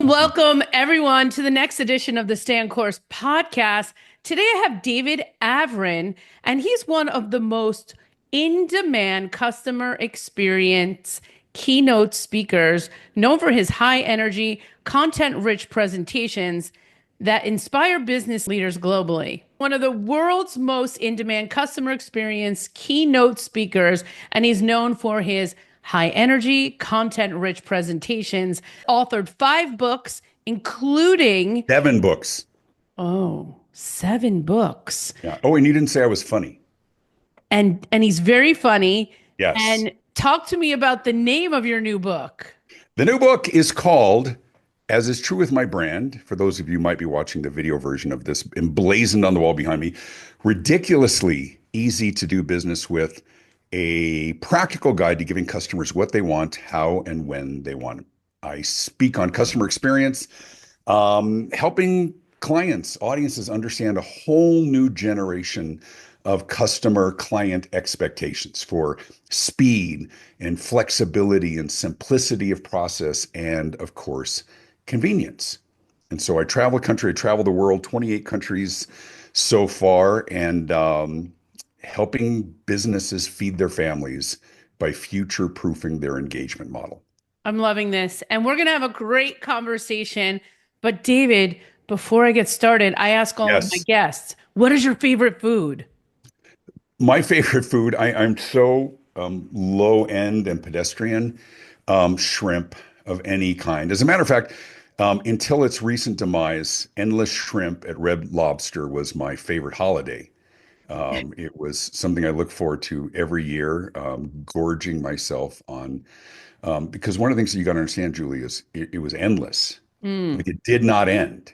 Welcome, everyone, to the next edition of the Stay on Course podcast. Today, I have David Avrin, and he's one of the most in demand customer experience keynote speakers, known for his high energy, content rich presentations that inspire business leaders globally. One of the world's most in demand customer experience keynote speakers, and he's known for his high energy, content rich presentations, authored 5 books, including, 7 books. oh, 7 books. Yeah. Oh, and you didn't say I was funny. And he's very funny. Yes. And talk to me about the name of your new book. The new book is called, as is true with my brand, for those of you who might be watching the video version of this emblazoned on the wall behind me, ridiculously easy to do business with, a practical guide to giving customers what they want, how and when they want it. I speak on customer experience, helping clients, audiences understand a whole new generation of customer client expectations for speed and flexibility and simplicity of process and, of course, convenience. And so I travel the country, I travel the world, 28 countries so far, and helping businesses feed their families by future-proofing their engagement model. I'm loving this. And we're going to have a great conversation. But, David, before I get started, I ask all of my Yes. guests, what is your favorite food? My favorite food, I'm so low end and pedestrian, shrimp of any kind. As a matter of fact, until its recent demise, endless shrimp at Red Lobster was my favorite holiday. It was something I look forward to every year, gorging myself on, because one of the things that you got to understand, Julie, is it was endless. Mm, Like it did not end.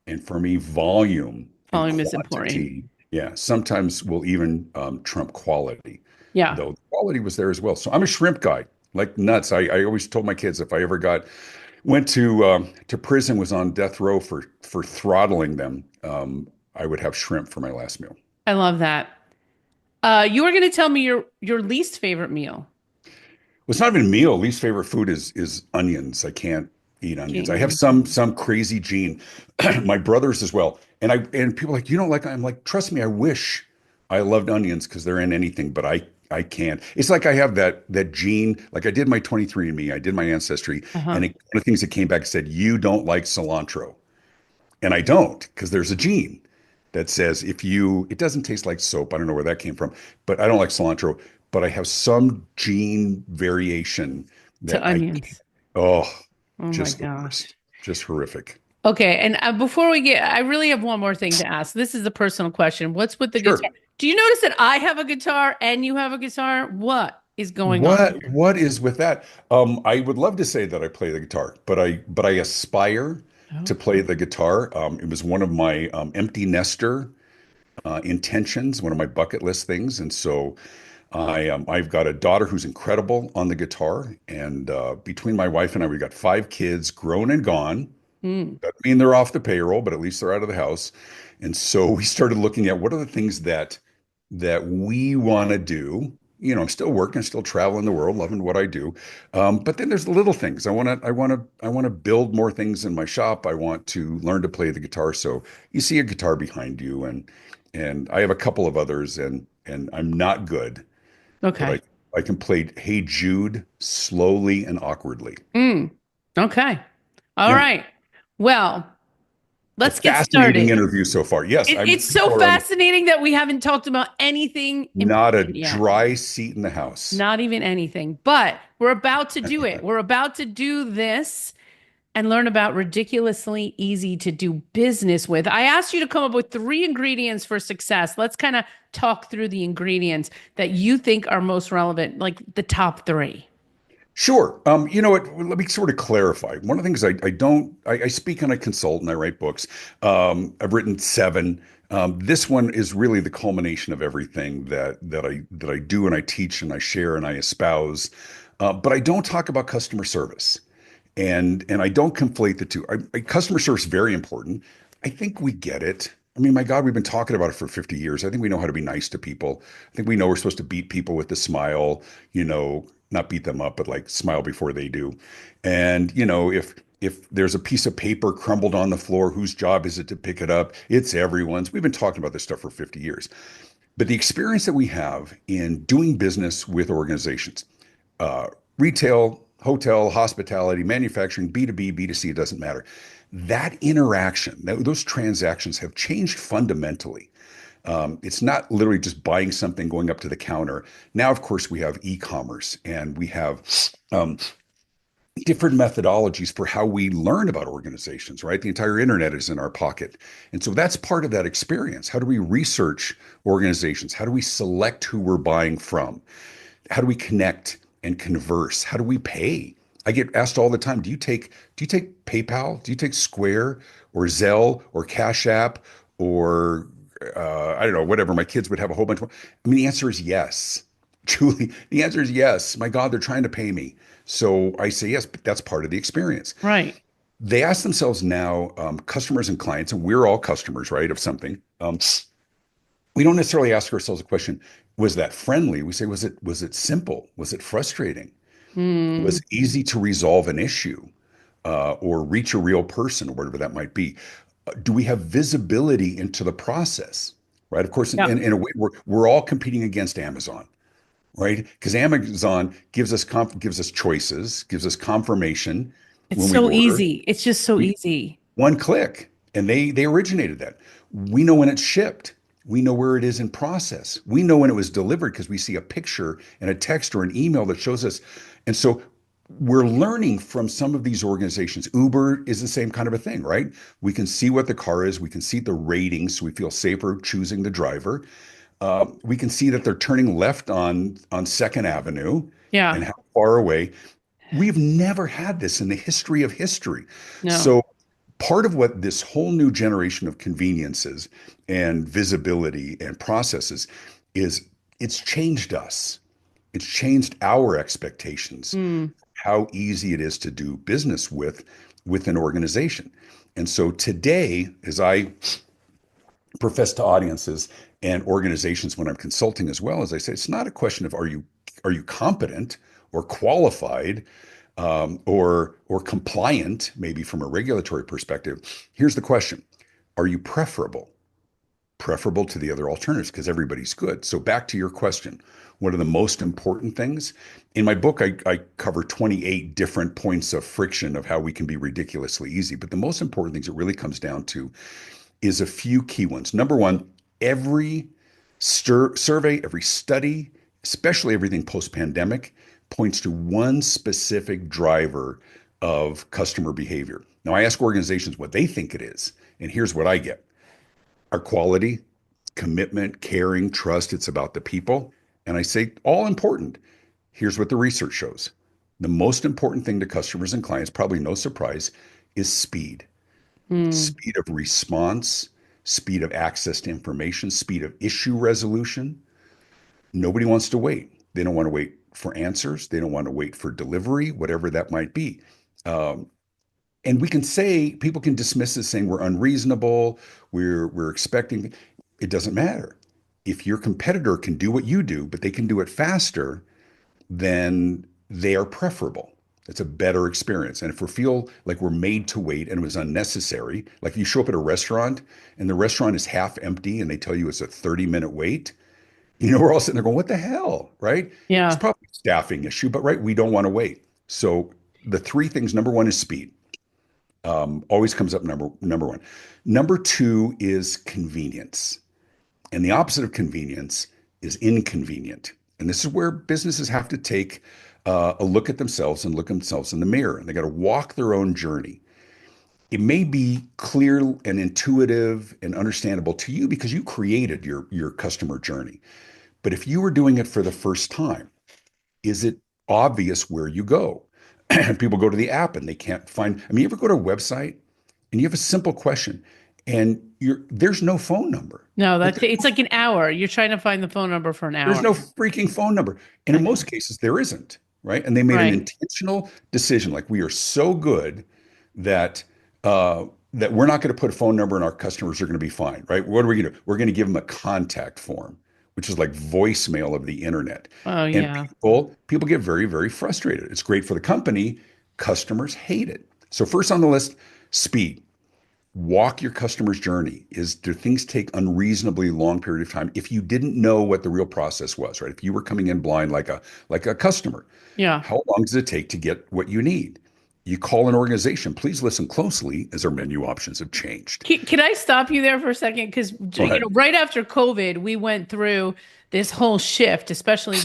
And for me, volume and volume is important. quantity, yeah, sometimes will even trump quality, Yeah. though the quality was there as well. So I'm a shrimp guy, like nuts. I always told my kids if I ever went to prison, was on death row for throttling them, I would have shrimp for my last meal. I love that. You were going to tell me your least favorite meal. Well, it's not even a meal. Least favorite food is onions. I can't eat onions. I have Gene. some crazy gene. My brothers as well. And people are like, you don't like, I'm like, trust me, I wish I loved onions because they're in anything, but I can't. It's like I have that gene. Like I did my 23andMe, I did my ancestry, Uh-huh. and one of the things that came back said, you don't like cilantro. And I don't, because there's a gene that says it doesn't taste like soap. I don't know where that came from, but I don't like cilantro. But I have some gene variation To that onions. oh, Oh my just the gosh. worst, just horrific. Okay, and before we get, I really have one more thing to ask. This is a personal question. What's with the guitar? Sure. Do you notice that I have a guitar and you have a guitar? What is going on here? What is with that? I would love to say that I play the guitar, but I aspire to Oh, play the guitar. It was one of my empty nester intentions, one of my bucket list things, and so I've got a daughter who's incredible on the guitar, and between my wife and I, we've got 5 kids, grown and gone. hmm. Doesn't mean they're off the payroll, but at least they're out of the house. And so we started looking at what are the things that we want to do. I'm still working, still traveling the world, loving what I do. But then there's the little things. I want to build more things in my shop. I want to learn to play the guitar. So you see a guitar behind you, and I have a couple of others, and I'm not good, but Okay. I can play Hey Jude slowly and awkwardly. Mm. Okay. All Yeah. right. Well, A let's get fascinating started. interview so far. Yes, It's so people are fascinating that we haven't talked about anything not a important yet. dry seat in the house. Not even anything. But we're about to do it. We're about to do this and learn about ridiculously easy to do business with. I asked you to come up with 3 ingredients for success. Let's kind of talk through the ingredients that you think are most relevant, like the top 3. Sure. You know what? Let me sort of clarify. One of the things I don't, I speak and I consult and I write books. I've written 7. This one is really the culmination of everything that I do and I teach and I share and I espouse. But I don't talk about customer service. And I don't conflate the two. Customer service is very important. I think we get it. I mean, my God, we've been talking about it for 50 years. I think we know how to be nice to people. I think we know we're supposed to beat people with a smile, not beat them up, but like smile before they do. And, if If there's a piece of paper crumbled on the floor, whose job is it to pick it up? It's everyone's. We've been talking about this stuff for 50 years. But the experience that we have in doing business with organizations, uh, retail, hotel, hospitality, manufacturing, B2B, B2C, it doesn't matter. That interaction, those transactions have changed fundamentally. It's not literally just buying something, going up to the counter. Now, of course, we have e-commerce and we have um, different methodologies for how we learn about organizations, right? The entire internet is in our pocket. And so that's part of that experience. How do we research organizations? How do we select who we're buying from? How do we connect and converse? How do we pay? I get asked all the time, do you take PayPal? Do you take Square or Zelle or Cash App or I don't know, whatever. My kids would have a whole bunch of. I mean, the answer is yes. Julie, the answer is yes. My God, they're trying to pay me. So I say yes, but that's part of the experience. Right. They ask themselves now, customers and clients, and we're all customers, right, of something. We don't necessarily ask ourselves a question, was that friendly? We say, was it simple? Was it frustrating? Was Hmm. it easy to resolve an issue or reach a real person or whatever that might be? Do we have visibility into the process? Right. Of course, Yeah. in a way, we're all competing against Amazon, right? Because Amazon gives us choices, gives us confirmation It's when we so order. easy. It's just so We easy. one click, and they originated that. We know when it's shipped. We know where it is in process. We know when it was delivered because we see a picture and a text or an email that shows us. And so we're learning from some of these organizations. Uber is the same kind of a thing, right? We can see what the car is. We can see the ratings, so we feel safer choosing the driver. We can see that they're turning left on Second Avenue Yeah. and how far away. We've never had this in the history of history. No. So part of what this whole new generation of conveniences and visibility and processes is it's changed us. It's changed our expectations, Hmm. how easy it is to do business with an organization. And so today, as I profess to audiences and organizations when I'm consulting as well, as I say, it's not a question of are you competent or qualified or compliant, maybe from a regulatory perspective. Here's the question: are you preferable to the other alternatives? Because everybody's good. So back to your question, what are the most important things? In my book, I cover 28 different points of friction of how we can be ridiculously easy. But the most important things it really comes down to is a few key ones. Number one, every survey, every study, especially everything post pandemic, points to one specific driver of customer behavior. Now, I ask organizations what they think it is, and here's what I get: our quality, commitment, caring, trust. It's about the people. And I say, all important. Here's what the research shows: the most important thing to customers and clients, probably no surprise, is speed. Hmm. Speed of response, speed of access to information, speed of issue resolution. Nobody wants to wait. They don't want to wait for answers. They don't want to wait for delivery, whatever that might be. Um, and we can say, people can dismiss this saying we're unreasonable, we're expecting. It doesn't matter. If your competitor can do what you do, but they can do it faster, then they are preferable. It's a better experience. And if we feel like we're made to wait and it was unnecessary, like if you show up at a restaurant and the restaurant is half empty and they tell you it's a 30-minute wait, we're all sitting there going, what the hell, right? It's Yeah. probably a staffing issue, but right, we don't want to wait. So the three things: number one is speed. Always comes up number one. Number two is convenience. And the opposite of convenience is inconvenient. And this is where businesses have to take a look at themselves and look themselves in the mirror. And they got to walk their own journey. It may be clear and intuitive and understandable to you because you created your customer journey. But if you were doing it for the first time, is it obvious where you go? People go to the app and they can't find. I mean, you ever go to a website and you have a simple question and there's no phone number. No, Like, it's like an hour. You're trying to find the phone number for an there's hour. no freaking phone number. And I in most know. cases, there isn't, right? And they made an Right. intentional decision, like we are so good that that we're not going to put a phone number and our customers are going to be fine, right? What are we going to do? We're going to give them a contact form, which is like voicemail of the internet. Oh, And yeah. people get very, very frustrated. It's great for the company. Customers hate it. So first on the list, speed. Walk your customer's journey. Do things take unreasonably long period of time if you didn't know what the real process was, right? If you were coming in blind like a customer, Yeah. how long does it take to get what you need? You call an organization, please listen closely as our menu options have changed. Can I stop you there for a second? Because, Go ahead. right after COVID, we went through this whole shift, especially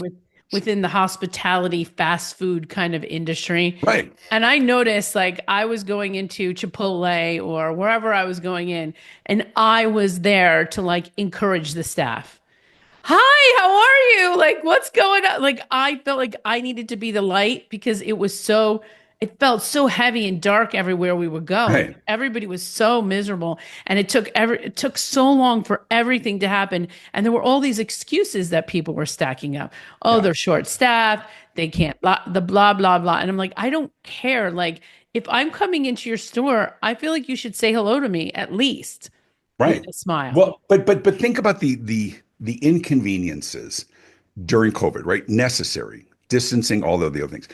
within the hospitality fast food kind of industry. Right. And I noticed like I was going into Chipotle or wherever I was going in, and I was there to like encourage the staff. Hi, how are you? Like, what's going on? Like, I felt like I needed to be the light because it felt so heavy and dark everywhere we would go. Right. Everybody was so miserable. And it took so long for everything to happen. And there were all these excuses that people were stacking up. Oh, Yeah. they're short staffed. They can't, the blah, blah, blah. And I'm like, I don't care. Like, if I'm coming into your store, I feel like you should say hello to me at least with Right. a smile. Well, but think about the inconveniences during COVID, right? Necessary, distancing, all of the other things.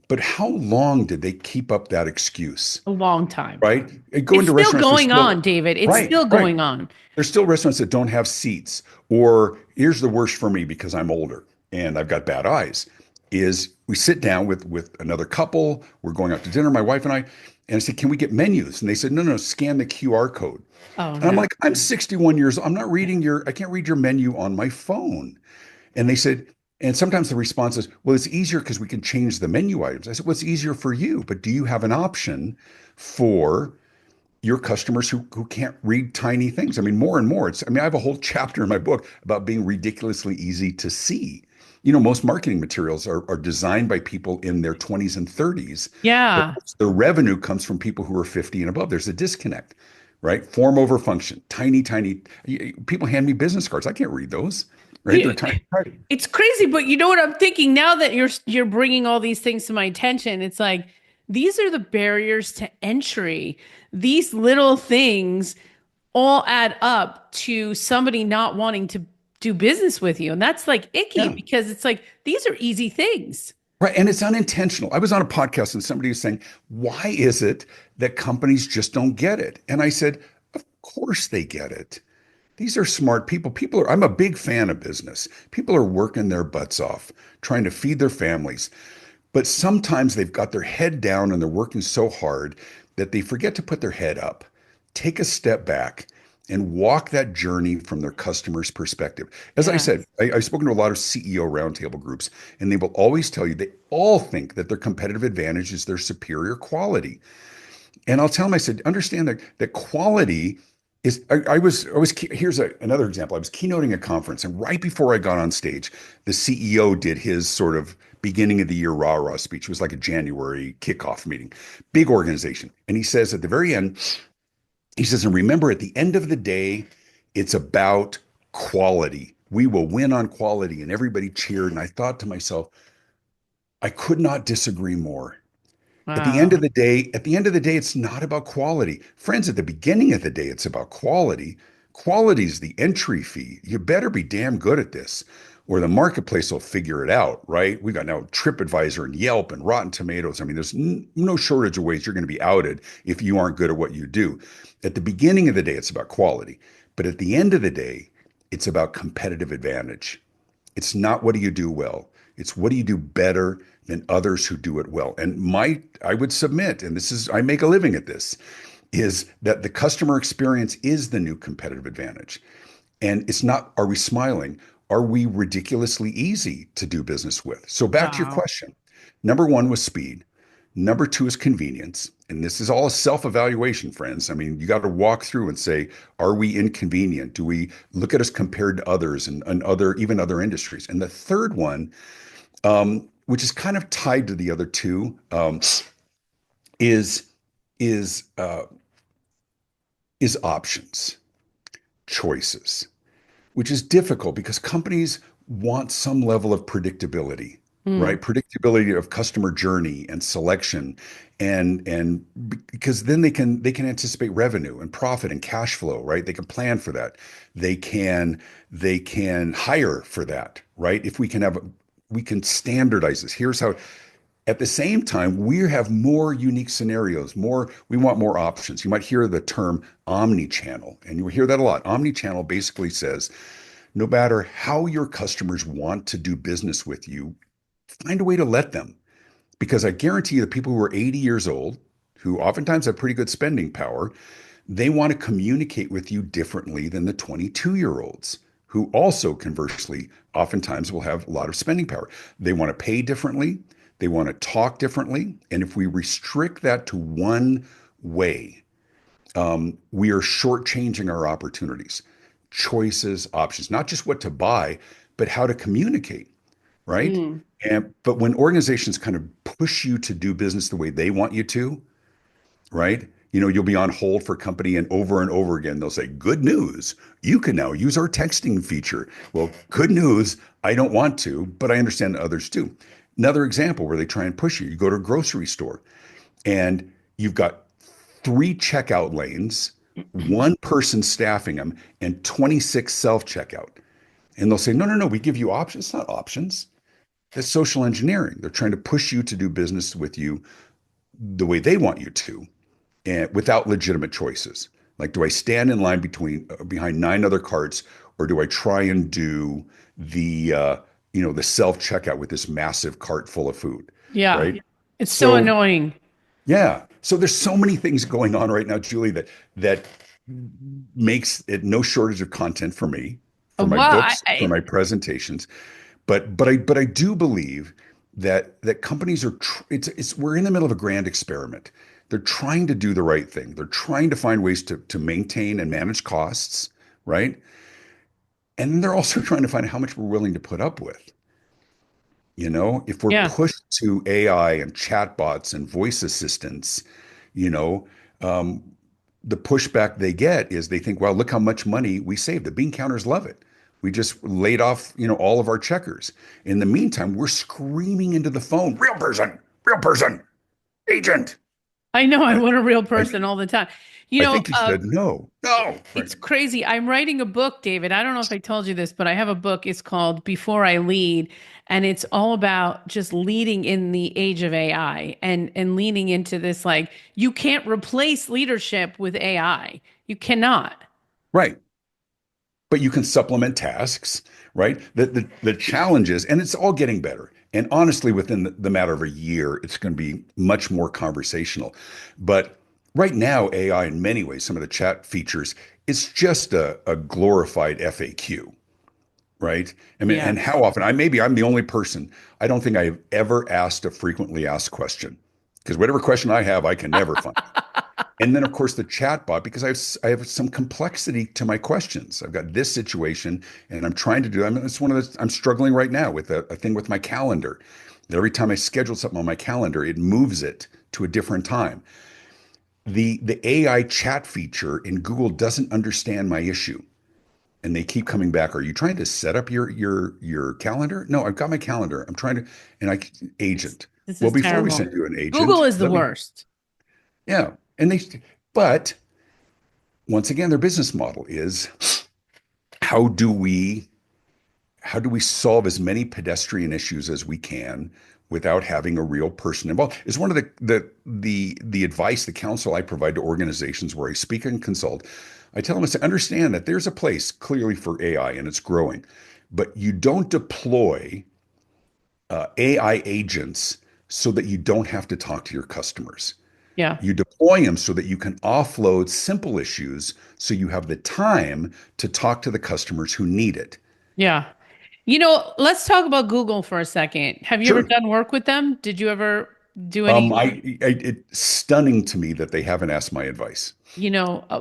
But how long did they keep up that excuse? A long time. Right? Go It's into still restaurants, there's going still on, David. It's right, still right. going on. There's still restaurants that don't have seats. Or here's the worst for me because I'm older and I've got bad eyes, is we sit down with another couple, we're going out to dinner, my wife and I said, can we get menus? And they said, no, scan the QR code. Oh And I'm no. like, I'm 61 years old. I can't read your menu on my phone. And they said, and sometimes the response is, well, it's easier because we can change the menu items. I said, well, it's easier for you, but do you have an option for your customers who can't read tiny things? I mean, more and more. I have a whole chapter in my book about being ridiculously easy to see. Most marketing materials are designed by people in their 20s and 30s, but Yeah. the revenue comes from people who are 50 and above. There's a disconnect, right? Form over function, tiny. People hand me business cards. I can't read those, right? Yeah. They're tiny. Right. It's crazy, but you know what I'm thinking now that you're bringing all these things to my attention. It's like these are the barriers to entry. These little things all add up to somebody not wanting to do business with you. And that's like icky Yeah. because it's like these are easy things. Right. And it's unintentional. I was on a podcast and somebody was saying, why is it that companies just don't get it? And I said, of course they get it. These are smart people. I'm a big fan of business. People are working their butts off, trying to feed their families. But sometimes they've got their head down and they're working so hard that they forget to put their head up, take a step back, and walk that journey from their customer's perspective. As I Yeah. said, I've spoken to a lot of CEO roundtable groups, and they will always tell you they all think that their competitive advantage is their superior quality. And I'll tell them, I said, understand that quality is, here's another example. I was keynoting a conference, and right before I got on stage, the CEO did his sort of beginning of the year rah-rah speech. It was like a January kickoff meeting, big organization. And he says at the very end, he says, and remember, at the end of the day, it's about quality. We will win on quality. And everybody cheered. And I thought to myself, I could not disagree more. Wow. At the end of the day, it's not about quality. Friends, at the beginning of the day, it's about quality. Quality is the entry fee. You better be damn good at this, or the marketplace will figure it out, right? We got now TripAdvisor and Yelp and Rotten Tomatoes. I mean, there's no shortage of ways you're going to be outed if you aren't good at what you do. At the beginning of the day, it's about quality. But at the end of the day, it's about competitive advantage. It's not what do you do well. It's what do you do better than others who do it well. And I would submit, and I make a living at this, is that the customer experience is the new competitive advantage. And it's not, are we smiling? Are we ridiculously easy to do business with? So back to your Wow. question. Number one was speed. Number two is convenience. And this is all a self-evaluation, friends. I mean, you got to walk through and say, are we inconvenient? Do we look at us compared to others and even other industries? And the third one, which is kind of tied to the other two, is is uh, is options, choices, which is difficult because companies want some level of predictability, Hmm. right? Predictability of customer journey and selection, and because then they can anticipate revenue and profit and cash flow, right? They can plan for that. They can hire for that, right? If we can standardize this. Here's how. At the same time, we have more unique scenarios, we want more options. You might hear the term omni-channel, and you hear that a lot. Omni-channel basically says no matter how your customers want to do business with you, find a way to let them. Because I guarantee you, the people who are 80 years old, who oftentimes have pretty good spending power, they want to communicate with you differently than the 22-year-olds, who also conversely oftentimes will have a lot of spending power. They want to pay differently, they want to talk differently. And if we restrict that to one way, we are shortchanging our opportunities, choices, options, not just what to buy, but how to communicate, right? Mm. But when organizations kind of push you to do business the way they want you to, right? You'll be on hold for a company and over again, they'll say, good news, you can now use our texting feature. Well, good news, I don't want to, but I understand others do. Another example where they try and push you, you go to a grocery store and you've got three checkout lanes, one person staffing them, and 26 self-checkout. And they'll say, no, no, no, we give you options. It's not options. That's social engineering. They're trying to push you to do business with you the way they want you to, and without legitimate choices. Like, do I stand in line behind nine other carts, or do I try and do the self checkout with this massive cart full of food, Yeah. right? It's so So annoying. yeah, so there's so many things going on right now, Julie, that makes it no shortage of content for me, for my Well, books, for my presentations. But I do believe that companies it's we're in the middle of a grand experiment. They're trying to do the right thing. They're trying to find ways to maintain and manage costs, right? And then they're also trying to find how much we're willing to put up with. If we're yeah. pushed to AI and chatbots and voice assistants, you know, um, the pushback they get is they think, well, look how much money we saved. The bean counters love it. We just laid off, all of our checkers. In the meantime, we're screaming into the phone, real person, agent. I know I I, want a real I, person all the time. You I know, think you said no, no. Right. it's crazy. I'm writing a book, David. I don't know if I told you this, but I have a book. It's called Before I Lead, and it's all about just leading in the age of AI and leaning into this like you can't replace leadership with AI. You cannot. Right. But you can supplement tasks, right? The challenges, and it's all getting better. And honestly, within the matter of a year, it's going to be much more conversational. But right now, AI, in many ways, some of the chat features, it's just a glorified FAQ, right? I mean, Yeah. and how often, maybe I'm the only person, I don't think I've ever asked a frequently asked question, because whatever question I have, I can never find. And then, of course, the chatbot, because I have some complexity to my questions. I've got this situation, and I'm trying to do. It's one of the. I'm struggling right now with a thing with my calendar. That every time I schedule something on my calendar, it moves it to a different time. The AI chat feature in Google doesn't understand my issue, and they keep coming back. Are you trying to set up your calendar? No, I've got my calendar. I'm trying to, and agent. This Well, is before we terrible. send you an Google agent, is the let me. worst. Yeah, and but once again, their business model is how do we how do we solve as many pedestrian issues as we can without having a real person involved? Is one of the advice, the counsel I provide to organizations where I speak and consult. I tell them, I say, understand that there's a place clearly for AI and it's growing, but you don't deploy AI agents so that you don't have to talk to your customers. Yeah. You deploy them so that you can offload simple issues so you have the time to talk to the customers who need it. Yeah. Let's talk about Google for a second. Have you ever Sure. done work with them? Did you ever do any, It's stunning to me that they haven't asked my advice.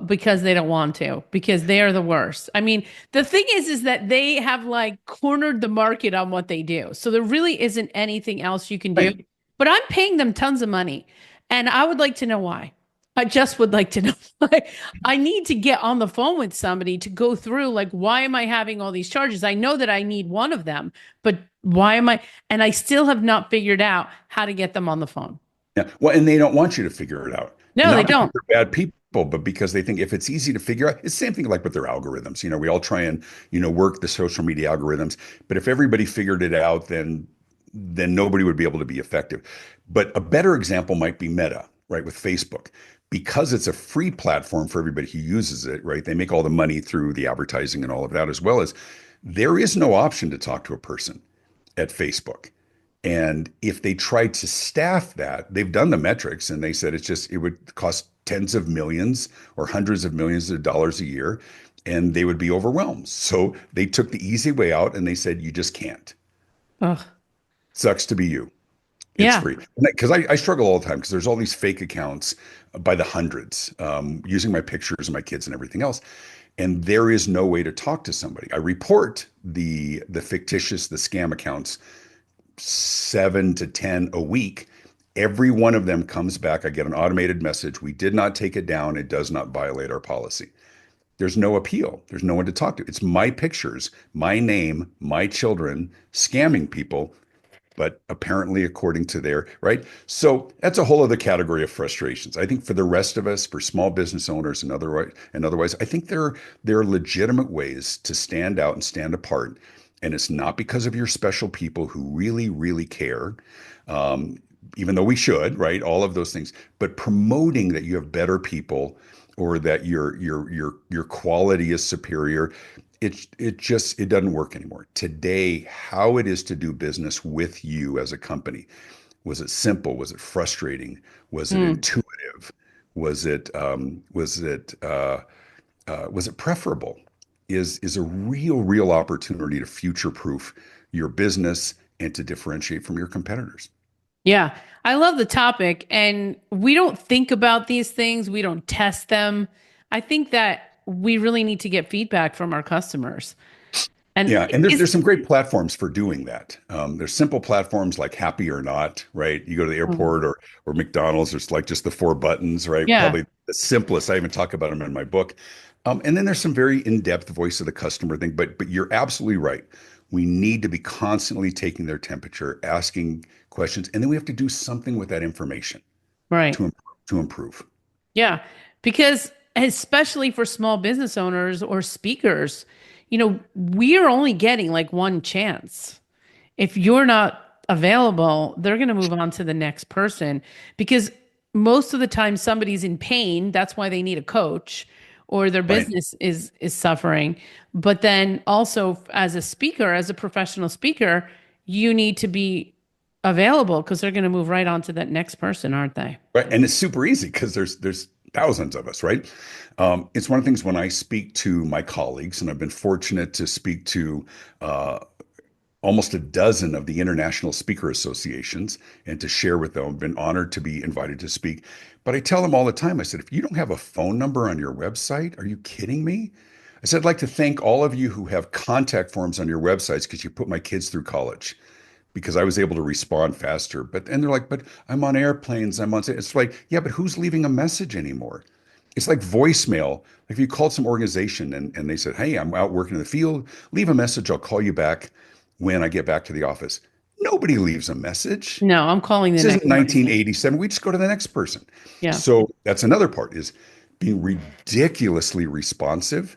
because they don't want to, because they are the worst. I mean, the thing is that they have like cornered the market on what they do. So there really isn't anything else you can do. Right. But I'm paying them tons of money, and I would like to know why. I just would like to know. Like, I need to get on the phone with somebody to go through, like, why am I having all these charges? I know that I need one of them, but why am I? And I still have not figured out how to get them on the phone. Yeah. Well, and they don't want you to figure it out. No, they Not because don't. they're bad people, but because they think if it's easy to figure out, it's the same thing like with their algorithms. We all try and, work the social media algorithms. But if everybody figured it out, then then nobody would be able to be effective. But a better example might be Meta, right, with Facebook. Because it's a free platform for everybody who uses it, right? They make all the money through the advertising and all of that, as well as there is no option to talk to a person at Facebook. And if they tried to staff that, they've done the metrics and they said it would cost tens of millions or hundreds of millions of dollars a year, and they would be overwhelmed. So they took the easy way out and they said, you just can't. Ugh. Sucks to be you. It's Yeah. free. Because I struggle all the time because there's all these fake accounts by the hundreds using my pictures and my kids and everything else. And there is no way to talk to somebody. I report the fictitious, the scam accounts 7 to 10 a week. Every one of them comes back. I get an automated message. We did not take it down. It does not violate our policy. There's no appeal. There's no one to talk to. It's my pictures, my name, my children scamming people, but apparently according to their right. So that's a whole other category of frustrations. I think for the rest of us, for small business owners and otherwise, I think there are legitimate ways to stand out and stand apart. And it's not because of your special people who really, really care, um, even though we should, right? All of those things, but promoting that you have better people or that your quality is superior. It doesn't work anymore. Today, how it is to do business with you as a company. Was it simple? Was it frustrating? Was it Mm. intuitive? Was it preferable? Is a real opportunity to future proof your business and to differentiate from your competitors. Yeah, I love the topic, and we don't think about these things. We don't test them. I think that we really need to get feedback from our customers. And Yeah, and there's is some great platforms for doing that. There's simple platforms like Happy or Not, right? You go to the um, airport or McDonald's, there's like just the four buttons, right? yeah, Probably the simplest. I even talk about them in my book. And then there's some very in-depth voice of the customer thing. But you're absolutely right. We need to be constantly taking their temperature, asking questions, and then we have to do something with that information right. to improve. Yeah, because especially for small business owners or speakers, we're only getting like one chance. If you're not available, they're going to move on to the next person because most of the time somebody's in pain. That's why they need a coach or their Right. business is suffering. But then also as a speaker, as a professional speaker, you need to be available because they're going to move right on to that next person, aren't they? Right. And it's super easy because there's thousands of us, right? It's one of the things when I speak to my colleagues, and I've been fortunate to speak to uh, almost a dozen of the international speaker associations and to share with them. I've been honored to be invited to speak. But I tell them all the time, I said, if you don't have a phone number on your website, are you kidding me? I said, I'd like to thank all of you who have contact forms on your websites because you put my kids through college because I was able to respond faster. And they're like, but I'm on airplanes. It's like, yeah, but who's leaving a message anymore? It's like voicemail. Like if you called some organization and they said, hey, I'm out working in the field, leave a message. I'll call you back when I get back to the office. Nobody leaves a message. No, I'm calling the This isn't next person. 1987. We just go to the next person. Yeah. So that's another part is being ridiculously responsive.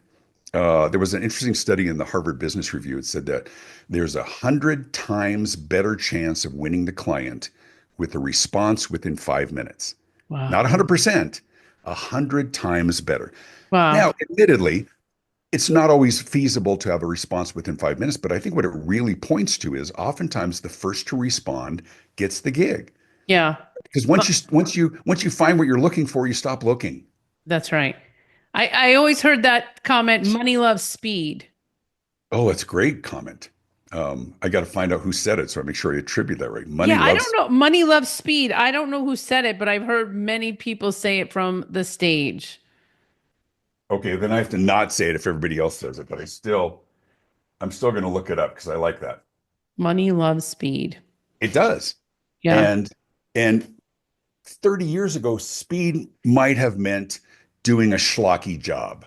There was an interesting study in the Harvard Business Review. It said that there's 100 times better chance of winning the client with a response within 5 minutes. Wow. Not 100%, 100 times better. Wow. Now, admittedly, it's not always feasible to have a response within 5 minutes, but I think what it really points to is oftentimes the first to respond gets the gig. Yeah. Because Well, once you find what you're looking for, you stop looking. that's right. I always heard that comment, money loves speed. Oh, that's a great comment. I got to find out who said it, so I make sure I attribute that right. Money Yeah, I don't loves. know. Money loves speed. I don't know who said it, but I've heard many people say it from the stage. Okay, then I have to not say it if everybody else says it, but I'm still going to look it up because I like that. Money loves speed. It does. Yeah. And and 30 years ago, speed might have meant doing a schlocky job,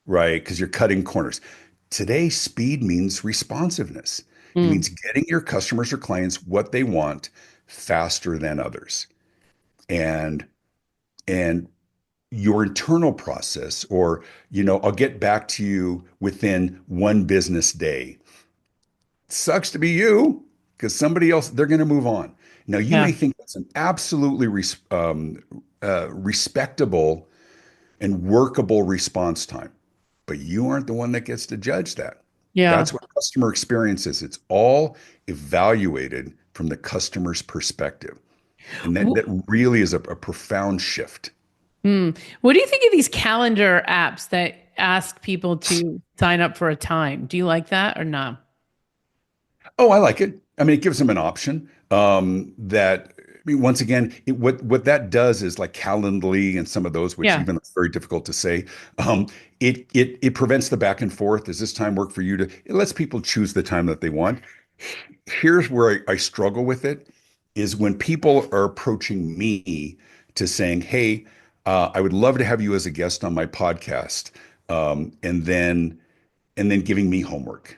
right? Because you're cutting corners. Today, speed means responsiveness. It Mm. means getting your customers or clients what they want faster than others. And and your internal process, or I'll get back to you within one business day. Sucks to be you. because somebody else, they're going to move on. Now, you may Yeah. think that's an absolutely respectable and workable response time, but you aren't the one that gets to judge that. Yeah. That's what customer experience is. It's all evaluated from the customer's perspective. And that really is a profound shift. Hmm. What do you think of these calendar apps that ask people to sign up for a time? Do you like that or not? Oh, I like it. I mean, it gives them an option. I mean, once again, what that does is like Calendly and some of those, which Yeah. even it's very difficult to say. Um, it prevents the back and forth. Does this time work for you? It lets people choose the time that they want. Here's where I struggle with it, is when people are approaching me to saying, "Hey, I would love to have you as a guest on my podcast," and then giving me homework.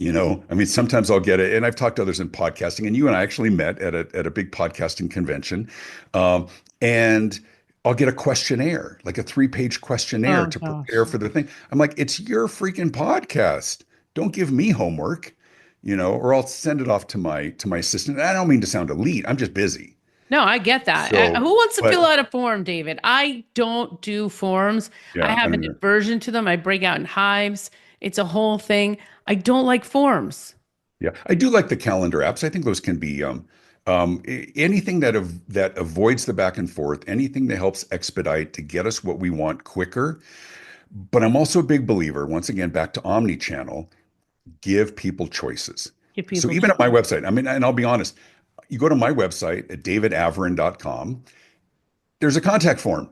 I mean, sometimes I'll get it, and I've talked to others in podcasting, and you and I actually met at a big podcasting convention, um, and I'll get a questionnaire, like a 3-page questionnaire Oh to prepare gosh. for the thing. I'm like, it's your freaking podcast. Don't give me homework, or I'll send it off to my assistant. I don't mean to sound elite. I'm just busy. No, I get that. So, Who wants to but fill out a form, David? I don't do forms. I yeah, I have an don't know. aversion to them. I break out in hives. It's a whole thing. I don't like forms. Yeah, I do like the calendar apps. I think those can be anything that avoids the back and forth, anything that helps expedite to get us what we want quicker. But I'm also a big believer, once again, back to omni-channel, give people choices. Give So people. even at my website, I mean, and I'll be honest, you go to my website at davidavrin.com, there's a contact form.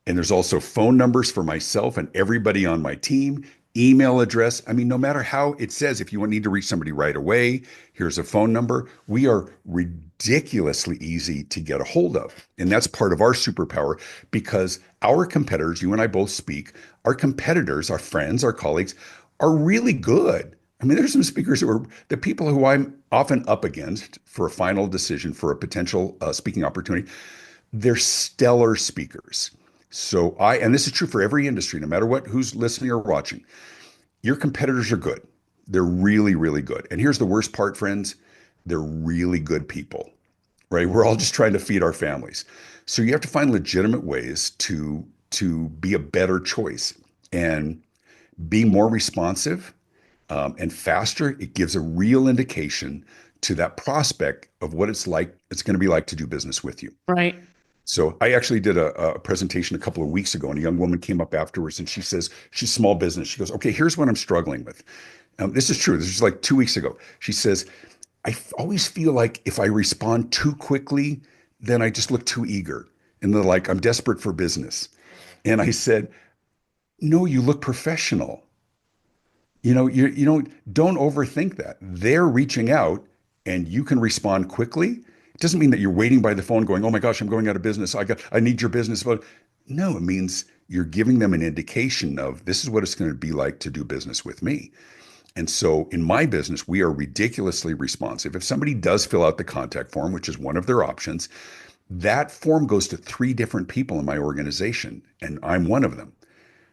And there's also phone numbers for myself and everybody on my team, email address. I mean, no matter how it says, if you need to reach somebody right away, here's a phone number. We are ridiculously easy to get a hold of. And that's part of our superpower because our competitors, you and I both speak, our competitors, our friends, our colleagues are really good. I mean, there's some speakers who are the people who I'm often up against for a final decision for a potential speaking opportunity. They're stellar speakers. And this is true for every industry, no matter who's listening or watching, your competitors are good. They're really, really good. And here's the worst part, friends. They're really good people, right? We're all just trying to feed our families. So you have to find legitimate ways to be a better choice and be more responsive and faster. It gives a real indication to that prospect of what it's going to be like to do business with you. Right. So I actually did a presentation a couple of weeks ago, and a young woman came up afterwards, and she says she's small business. She goes, "Okay, here's what I'm struggling with." This is true. This is like 2 weeks ago. She says, always feel like if I respond too quickly, then I just look too eager, and they're like, I'm desperate for business." And I said, "No, you look professional. Don't overthink that. They're reaching out and you can respond quickly. It doesn't mean that you're waiting by the phone going, oh my gosh, I'm going out of business. I need your business. But no, it means you're giving them an indication of this is what it's going to be like to do business with me. And so in my business, we are ridiculously responsive. If somebody does fill out the contact form, which is one of their options, that form goes to 3 different people in my organization, and I'm one of them.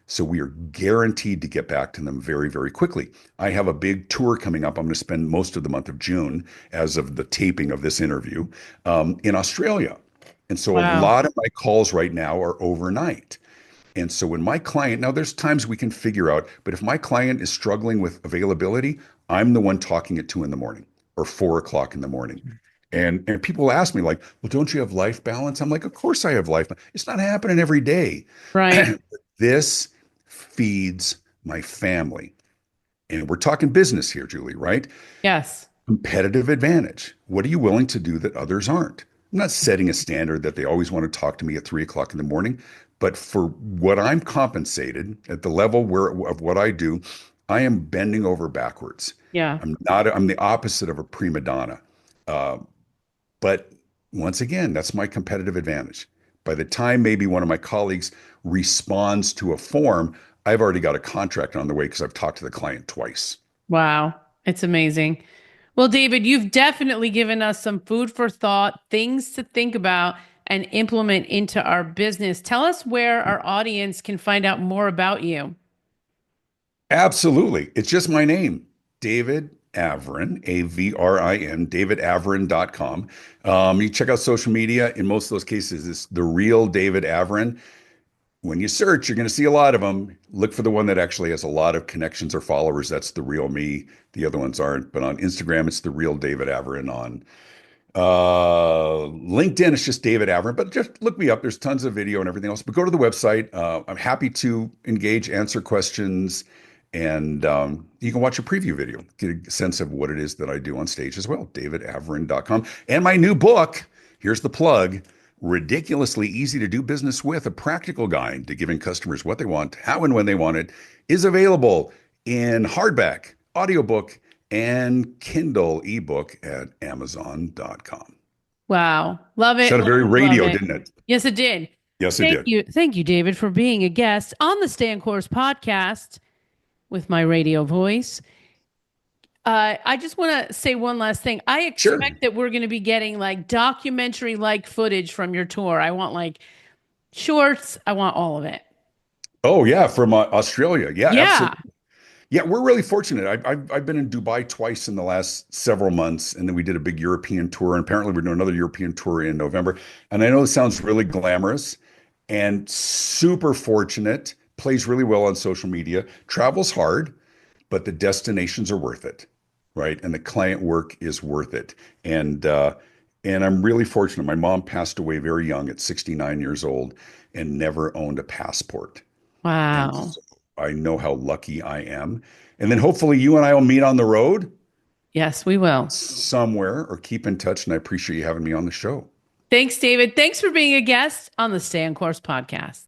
So we are guaranteed to get back to them very, very quickly. I have a big tour coming up. I'm going to spend most of the month of June, as of the taping of this interview, in Australia. And so a Wow. lot of my calls right now are overnight. And so when my client, now there's times we can figure out, but if my client is struggling with availability, I'm the one talking at 2 in the morning or 4 o'clock in the morning. And people ask me like, well, don't you have life balance? I'm like, of course I have life. It's not happening every day. Right. This feeds my family. And we're talking business here, Julie, right? Yes. Competitive advantage. What are you willing to do that others aren't? I'm not setting a standard that they always want to talk to me at 3 o'clock in the morning, but for what I'm compensated at the level of what I do, I am bending over backwards. Yeah. I'm the opposite of a prima donna. Uh, but once again, that's my competitive advantage. By the time maybe one of my colleagues responds to a form, I've already got a contract on the way because I've talked to the client twice. Wow. It's amazing. Well, David, you've definitely given us some food for thought, things to think about and implement into our business. Tell us where our audience can find out more about you. Absolutely. It's just my name, David Avrin, Avrin, davidavrin.com. You check out social media. In most of those cases, it's the real David Avrin. When you search, you're going to see a lot of them. Look for the one that actually has a lot of connections or followers. That's the real me. The other ones aren't. But on Instagram, it's the real David Avrin. On LinkedIn, it's just David Avrin, but just look me up. There's tons of video and everything else. But go to the website. I'm happy to engage, answer questions, and you can watch a preview video, get a sense of what it is that I do on stage as well. davidavrin.com. And my new book, here's the plug, Ridiculously Easy to Do Business With, a practical guide to giving customers what they want, how and when they want it, is available in hardback, audiobook, and Kindle ebook at Amazon.com. Wow. Love it. Sounded Love very it. Love radio, it. didn't it? Yes, it did. Yes, it Thank did. you. Thank you, David, for being a guest on the Stay on Course podcast with my radio voice. I just want to say one last thing. I Sure. expect that we're going to be getting like documentary like footage from your tour. I want like shorts. I want all of it. Oh, yeah, from Australia. Yeah, Yeah. absolutely. Yeah, we're really fortunate. I've been in Dubai twice in the last several months, and then we did a big European tour, and apparently we're doing another European tour in November. And I know this sounds really glamorous and super fortunate, plays really well on social media, travels hard, but the destinations are worth it, right? And the client work is worth it. And I'm really fortunate. My mom passed away very young at 69 years old and never owned a passport. And Wow. so I know how lucky I am. And then hopefully you and I will meet on the road Yes, we will. somewhere or keep in touch. And I appreciate you having me on the show. Thanks, David. Thanks for being a guest on the Stay on Course podcast.